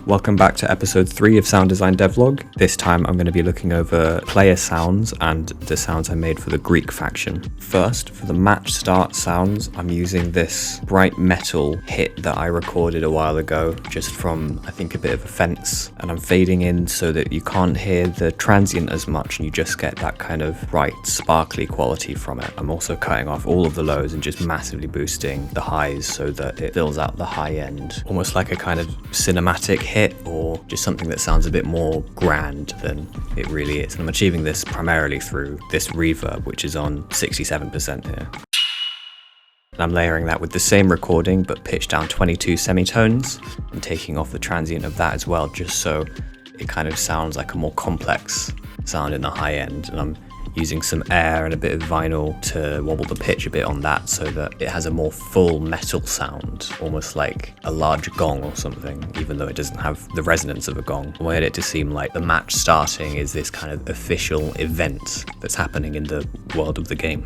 Welcome back to episode 3 of Sound Design Devlog. This time I'm going to be looking over player sounds and the sounds I made for the Greek faction. First, for the match start sounds, I'm using this bright metal hit that I recorded a while ago, just from, I think, a bit of a fence, and I'm fading in so that you can't hear the transient as much and you just get that kind of bright, sparkly quality from it. I'm also cutting off all of the lows and just massively boosting the highs so that it fills out the high end, almost like a kind of cinematic hit or just something that sounds a bit more grand than it really is. And I'm achieving this primarily through this reverb, which is on 67% here. And I'm layering that with the same recording but pitched down 22 semitones and taking off the transient of that as well, just so it kind of sounds like a more complex sound in the high end. And I'm using some air and a bit of vinyl to wobble the pitch a bit on that so that it has a more full metal sound, almost like a large gong or something, even though it doesn't have the resonance of a gong. I wanted it to seem like the match starting is this kind of official event that's happening in the world of the game.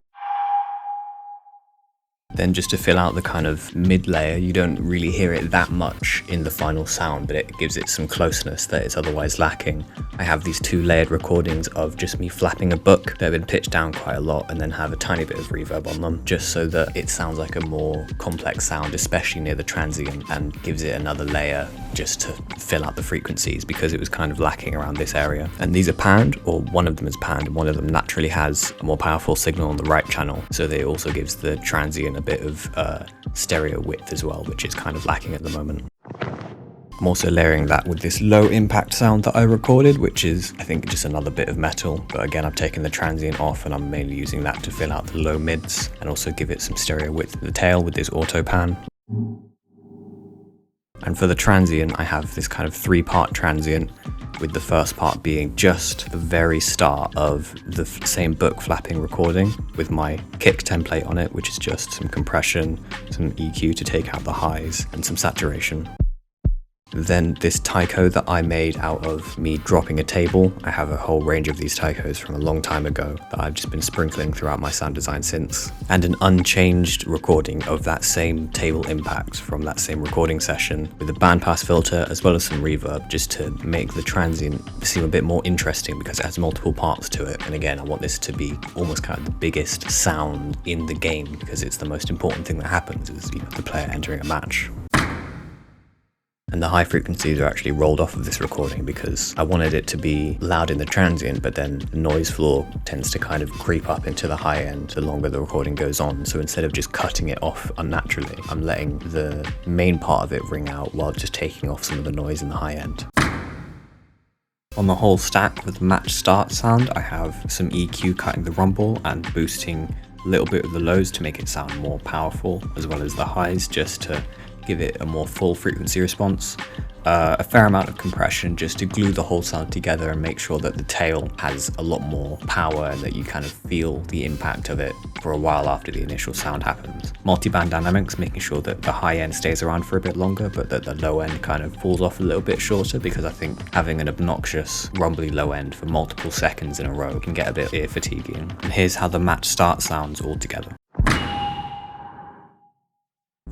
Then just to fill out the kind of mid layer, you don't really hear it that much in the final sound, but it gives it some closeness that it's otherwise lacking. I have these 2 layered recordings of just me flapping a book that have been pitched down quite a lot and then have a tiny bit of reverb on them, just so that it sounds like a more complex sound, especially near the transient, and gives it another layer just to fill out the frequencies because it was kind of lacking around this area. And these are panned, or one of them is panned, and one of them naturally has a more powerful signal on the right channel, so that it also gives the transient a bit of stereo width as well, which is kind of lacking at the moment. I'm also layering that with this low impact sound that I recorded, which is, I think, just another bit of metal, but again, I've taken the transient off and I'm mainly using that to fill out the low mids and also give it some stereo width at the tail with this auto pan. And for the transient, I have this kind of 3-part transient, with the first part being just the very start of the same book flapping recording with my kick template on it, which is just some compression, some EQ to take out the highs, and some saturation. Then this taiko that I made out of me dropping a table. I have a whole range of these taikos from a long time ago that I've just been sprinkling throughout my sound design since. And an unchanged recording of that same table impact from that same recording session with a bandpass filter as well as some reverb, just to make the transient seem a bit more interesting because it has multiple parts to it. And again, I want this to be almost kind of the biggest sound in the game because it's the most important thing that happens is, the player entering a match. And the high frequencies are actually rolled off of this recording because I wanted it to be loud in the transient, but then the noise floor tends to kind of creep up into the high end the longer the recording goes on. So instead of just cutting it off unnaturally, I'm letting the main part of it ring out while just taking off some of the noise in the high end. On the whole stack with the match start sound, I have some EQ cutting the rumble and boosting a little bit of the lows to make it sound more powerful, as well as the highs just to give it a more full frequency response. A fair amount of compression just to glue the whole sound together and make sure that the tail has a lot more power and that you kind of feel the impact of it for a while after the initial sound happens. Multi-band dynamics, making sure that the high end stays around for a bit longer but that the low end kind of falls off a little bit shorter, because I think having an obnoxious rumbly low end for multiple seconds in a row can get a bit ear fatiguing. And here's how the match start sounds all together.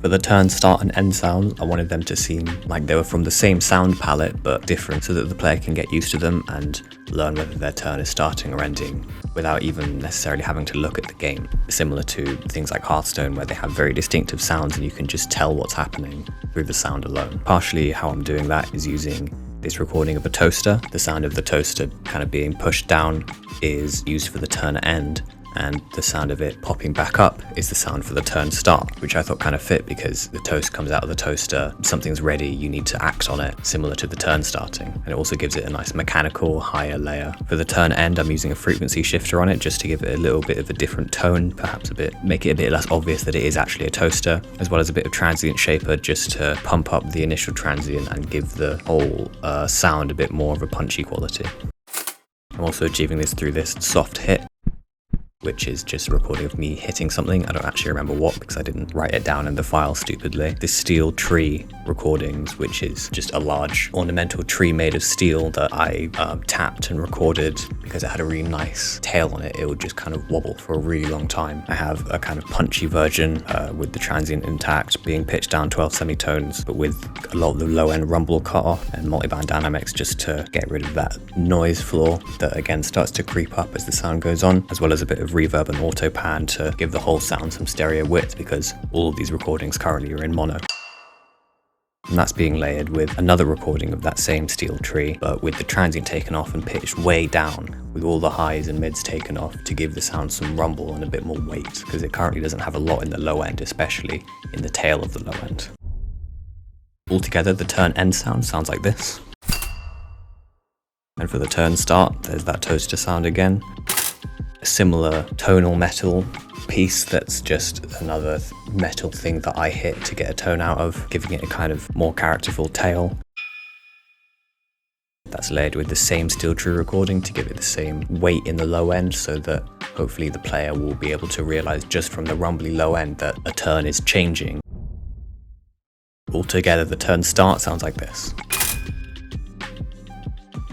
For the turn, start and end sounds, I wanted them to seem like they were from the same sound palette but different so that the player can get used to them and learn whether their turn is starting or ending without even necessarily having to look at the game. Similar to things like Hearthstone where they have very distinctive sounds and you can just tell what's happening through the sound alone. Partially how I'm doing that is using this recording of a toaster. The sound of the toaster kind of being pushed down is used for the turn end, and the sound of it popping back up is the sound for the turn start, which I thought kind of fit because the toast comes out of the toaster, something's ready, you need to act on it, similar to the turn starting. And it also gives it a nice mechanical higher layer. For the turn end, I'm using a frequency shifter on it just to give it a little bit of a different tone, perhaps make it a bit less obvious that it is actually a toaster, as well as a bit of transient shaper just to pump up the initial transient and give the whole sound a bit more of a punchy quality. I'm also achieving this through this soft hit, which is just a recording of me hitting something. I don't actually remember what because I didn't write it down in the file stupidly. This steel tree recordings, which is just a large ornamental tree made of steel that I tapped and recorded because it had a really nice tail on it, it would just kind of wobble for a really long time. I have a kind of punchy version with the transient intact, being pitched down 12 semitones, but with a lot of the low end rumble cut off, and multiband dynamics just to get rid of that noise floor that again starts to creep up as the sound goes on, as well as a bit of reverb and auto pan to give the whole sound some stereo width, because all of these recordings currently are in mono. And that's being layered with another recording of that same steel tree, but with the transient taken off and pitched way down, with all the highs and mids taken off to give the sound some rumble and a bit more weight, because it currently doesn't have a lot in the low end, especially in the tail of the low end. Altogether, the turn end sounds like this. And for the turn start, there's that toaster sound again. A similar tonal metal piece that's just another metal thing that I hit to get a tone out of, giving it a kind of more characterful tail. That's layered with the same steel tree recording to give it the same weight in the low end, so that hopefully the player will be able to realize just from the rumbly low end that a turn is changing. Altogether, the turn start sounds like this.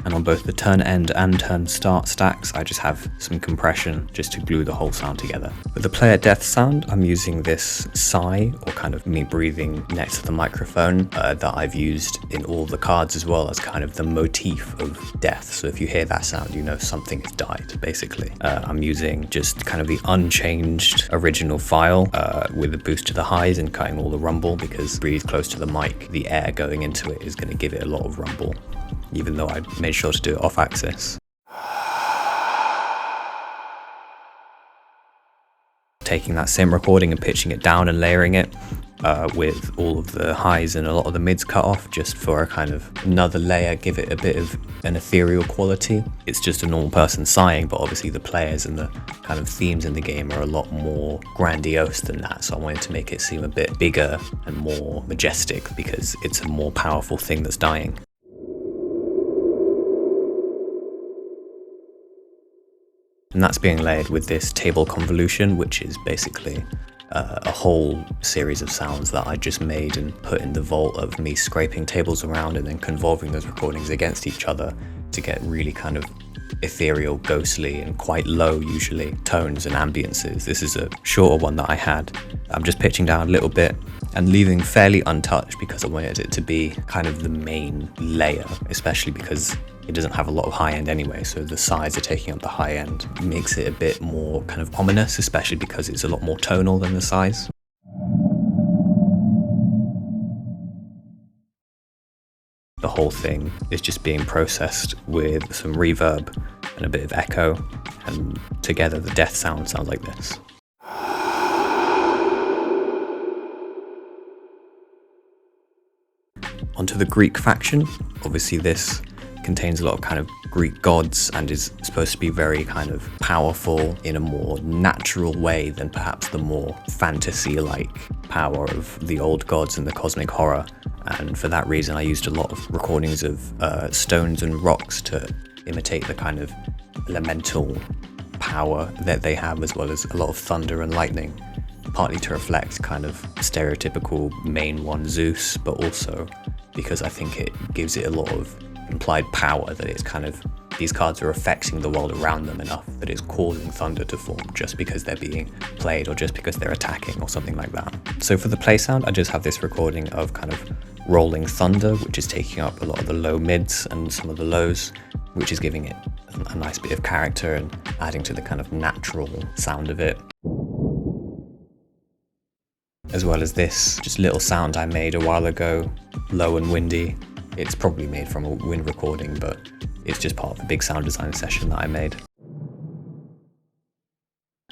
And on both the turn end and turn start stacks, I just have some compression just to glue the whole sound together. For the player death sound, I'm using this sigh, or kind of me breathing next to the microphone, that I've used in all the cards as well as kind of the motif of death. So if you hear that sound, you know something has died, basically. I'm using just kind of the unchanged original file with a boost to the highs and cutting all the rumble, because breathe close to the mic, the air going into it is going to give it a lot of rumble, even though I made sure to do it off axis. Taking that same recording and pitching it down and layering it with all of the highs and a lot of the mids cut off, just for a kind of another layer, give it a bit of an ethereal quality. It's just a normal person sighing, but obviously the players and the kind of themes in the game are a lot more grandiose than that, so I wanted to make it seem a bit bigger and more majestic, because it's a more powerful thing that's dying. And that's being layered with this table convolution, which is basically a whole series of sounds that I just made and put in the vault of me scraping tables around and then convolving those recordings against each other to get really kind of ethereal, ghostly, and quite low usually tones and ambiances. This is a shorter one that I had. I'm just pitching down a little bit and leaving fairly untouched because I wanted it to be kind of the main layer, especially because it doesn't have a lot of high end anyway, so the sides are taking up the high end. Makes it a bit more kind of ominous, especially because it's a lot more tonal than the sides. The whole thing is just being processed with some reverb and a bit of echo, and together the death sound sounds like this. Onto the Greek faction. Obviously this contains a lot of kind of Greek gods and is supposed to be very kind of powerful in a more natural way than perhaps the more fantasy-like power of the old gods and the cosmic horror. And for that reason I used a lot of recordings of stones and rocks to imitate the kind of elemental power that they have, as well as a lot of thunder and lightning, partly to reflect kind of stereotypical main one Zeus, but also because I think it gives it a lot of implied power, that it's kind of, these cards are affecting the world around them enough that it's causing thunder to form just because they're being played or just because they're attacking or something like that. So for the play sound, I just have this recording of kind of rolling thunder, which is taking up a lot of the low mids and some of the lows, which is giving it a nice bit of character and adding to the kind of natural sound of it. As well as this just little sound I made a while ago, low and windy. It's probably made from a wind recording, but it's just part of the big sound design session that I made.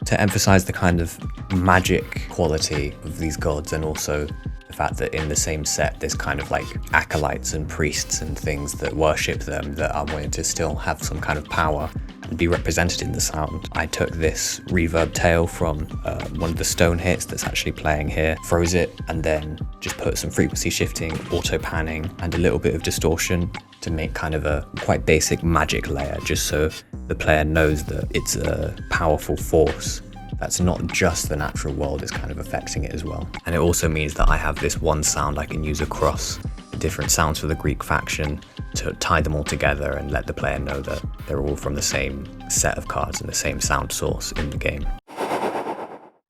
To emphasize the kind of magic quality of these gods, and also the fact that in the same set there's kind of like acolytes and priests and things that worship them, that I wanted to still have some kind of power and be represented in the sound. I took this reverb tail from one of the stone hits that's actually playing here, froze it, and then just put some frequency shifting, auto panning, and a little bit of distortion to make kind of a quite basic magic layer, just so the player knows that it's a powerful force that's not just the natural world, is kind of affecting it as well. And it also means that I have this one sound I can use across the different sounds for the Greek faction to tie them all together and let the player know that they're all from the same set of cards and the same sound source in the game.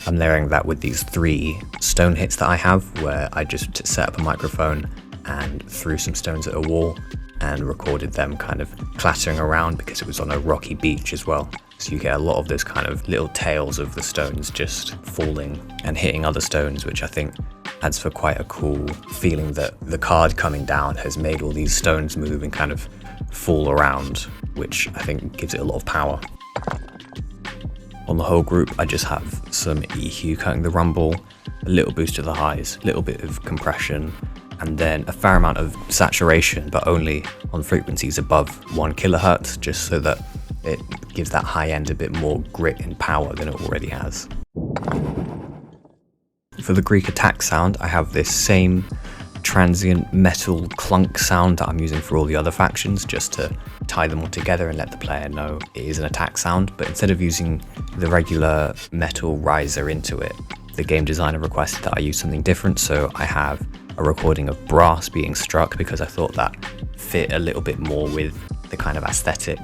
I'm layering that with these 3 stone hits that I have, where I just set up a microphone and threw some stones at a wall and recorded them kind of clattering around because it was on a rocky beach as well. So you get a lot of those kind of little tails of the stones just falling and hitting other stones, which I think adds for quite a cool feeling that the card coming down has made all these stones move and kind of fall around, which I think gives it a lot of power. On the whole group, I just have some EQ cutting the rumble, a little boost to the highs, a little bit of compression, and then a fair amount of saturation, but only on frequencies above 1 kilohertz, just so that it gives that high end a bit more grit and power than it already has. For the Greek attack sound, I have this same transient metal clunk sound that I'm using for all the other factions, just to tie them all together and let the player know it is an attack sound. But instead of using the regular metal riser into it, the game designer requested that I use something different, so I have a recording of brass being struck because I thought that fit a little bit more with the kind of aesthetic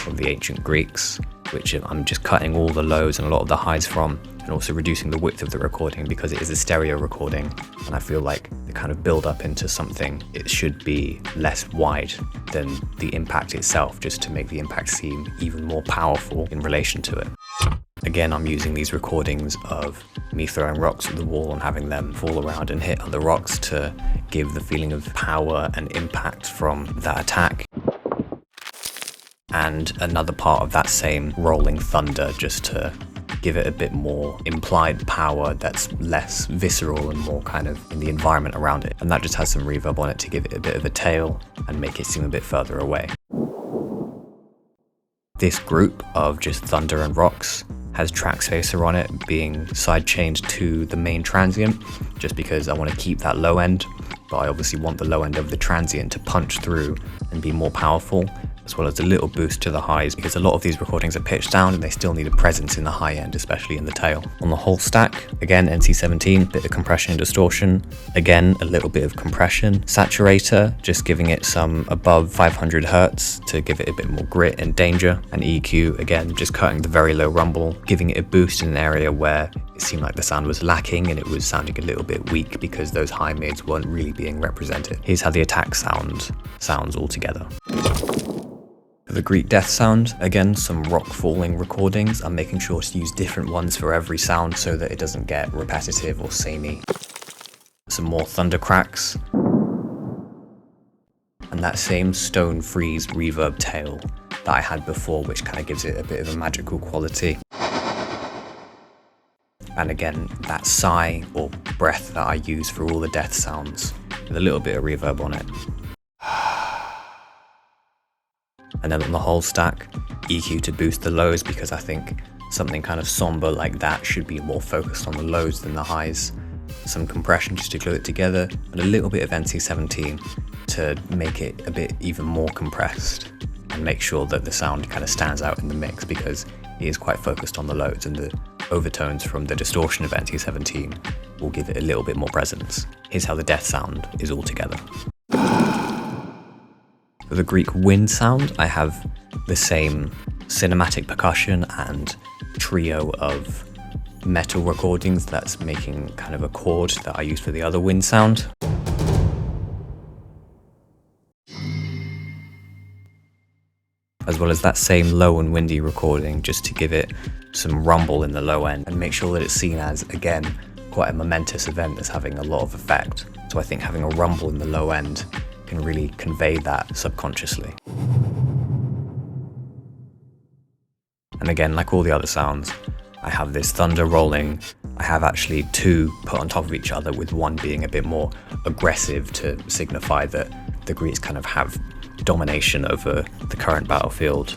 of the ancient Greeks, which I'm just cutting all the lows and a lot of the highs from, and also reducing the width of the recording because it is a stereo recording, and I feel like the kind of build up into something, it should be less wide than the impact itself, just to make the impact seem even more powerful in relation to it. Again, I'm using these recordings of me throwing rocks at the wall and having them fall around and hit other rocks to give the feeling of power and impact from that attack. And another part of that same rolling thunder, just to give it a bit more implied power that's less visceral and more kind of in the environment around it. And that just has some reverb on it to give it a bit of a tail and make it seem a bit further away. This group of just thunder and rocks has track spacer on it being sidechained to the main transient, just because I want to keep that low end, but I obviously want the low end of the transient to punch through and be more powerful, as well as a little boost to the highs, because a lot of these recordings are pitched down and they still need a presence in the high end, especially in the tail. On the whole stack, again NC17, bit of compression and distortion, again a little bit of compression, saturator, just giving it some above 500 hertz to give it a bit more grit and danger, and EQ, again just cutting the very low rumble, giving it a boost in an area where it seemed like the sound was lacking and it was sounding a little bit weak because those high mids weren't really being represented. Here's how the attack sounds all together. For the Greek death sound, again, some rock falling recordings. I'm making sure to use different ones for every sound so that it doesn't get repetitive or samey. Some more thunder cracks. And that same stone freeze reverb tail that I had before, which kind of gives it a bit of a magical quality. And again, that sigh or breath that I use for all the death sounds, with a little bit of reverb on it. And then on the whole stack, EQ to boost the lows, because I think something kind of somber like that should be more focused on the lows than the highs. Some compression just to glue it together, and a little bit of NC17 to make it a bit even more compressed and make sure that the sound kind of stands out in the mix, because it is quite focused on the lows, and the overtones from the distortion of NC17 will give it a little bit more presence. Here's how the death sound is all together. For the Greek wind sound, I have the same cinematic percussion and trio of metal recordings that's making kind of a chord that I use for the other wind sound. As well as that same low and windy recording, just to give it some rumble in the low end and make sure that it's seen as, again, quite a momentous event that's having a lot of effect. So I think having a rumble in the low end can really convey that subconsciously. And again, like all the other sounds, I have this thunder rolling. I have actually two put on top of each other, with one being a bit more aggressive to signify that the Greeks kind of have domination over the current battlefield.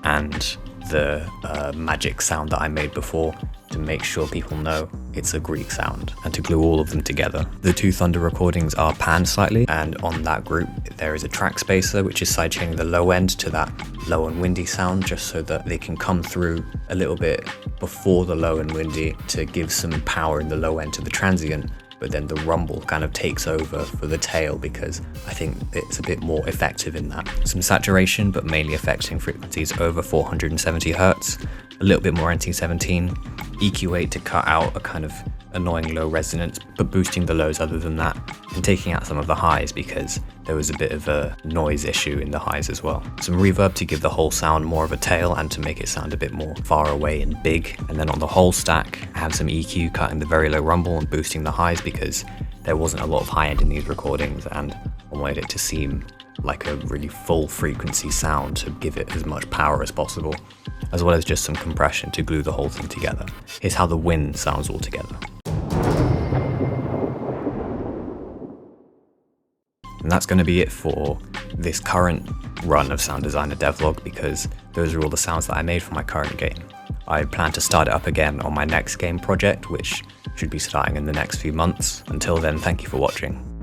And the magic sound that I made before to make sure people know it's a Greek sound, and to glue all of them together. The two thunder recordings are panned slightly, and on that group there is a track spacer which is sidechaining the low end to that low and windy sound, just so that they can come through a little bit before the low and windy to give some power in the low end to the transient, but then the rumble kind of takes over for the tail because I think it's a bit more effective in that. Some saturation, but mainly affecting frequencies over 470 Hz, a little bit more NT17, EQ8 to cut out a kind of annoying low resonance, but boosting the lows other than that, and taking out some of the highs because there was a bit of a noise issue in the highs as well. Some reverb to give the whole sound more of a tail and to make it sound a bit more far away and big. And then on the whole stack, I have some EQ cutting the very low rumble and boosting the highs because there wasn't a lot of high end in these recordings and I wanted it to seem like a really full frequency sound to give it as much power as possible, as well as just some compression to glue the whole thing together. Here's how the wind sounds all together. And that's going to be it for this current run of Sound Designer devlog because those are all the sounds that I made for my current game. I plan to start it up again on my next game project, which should be starting in the next few months. Until then, thank you for watching.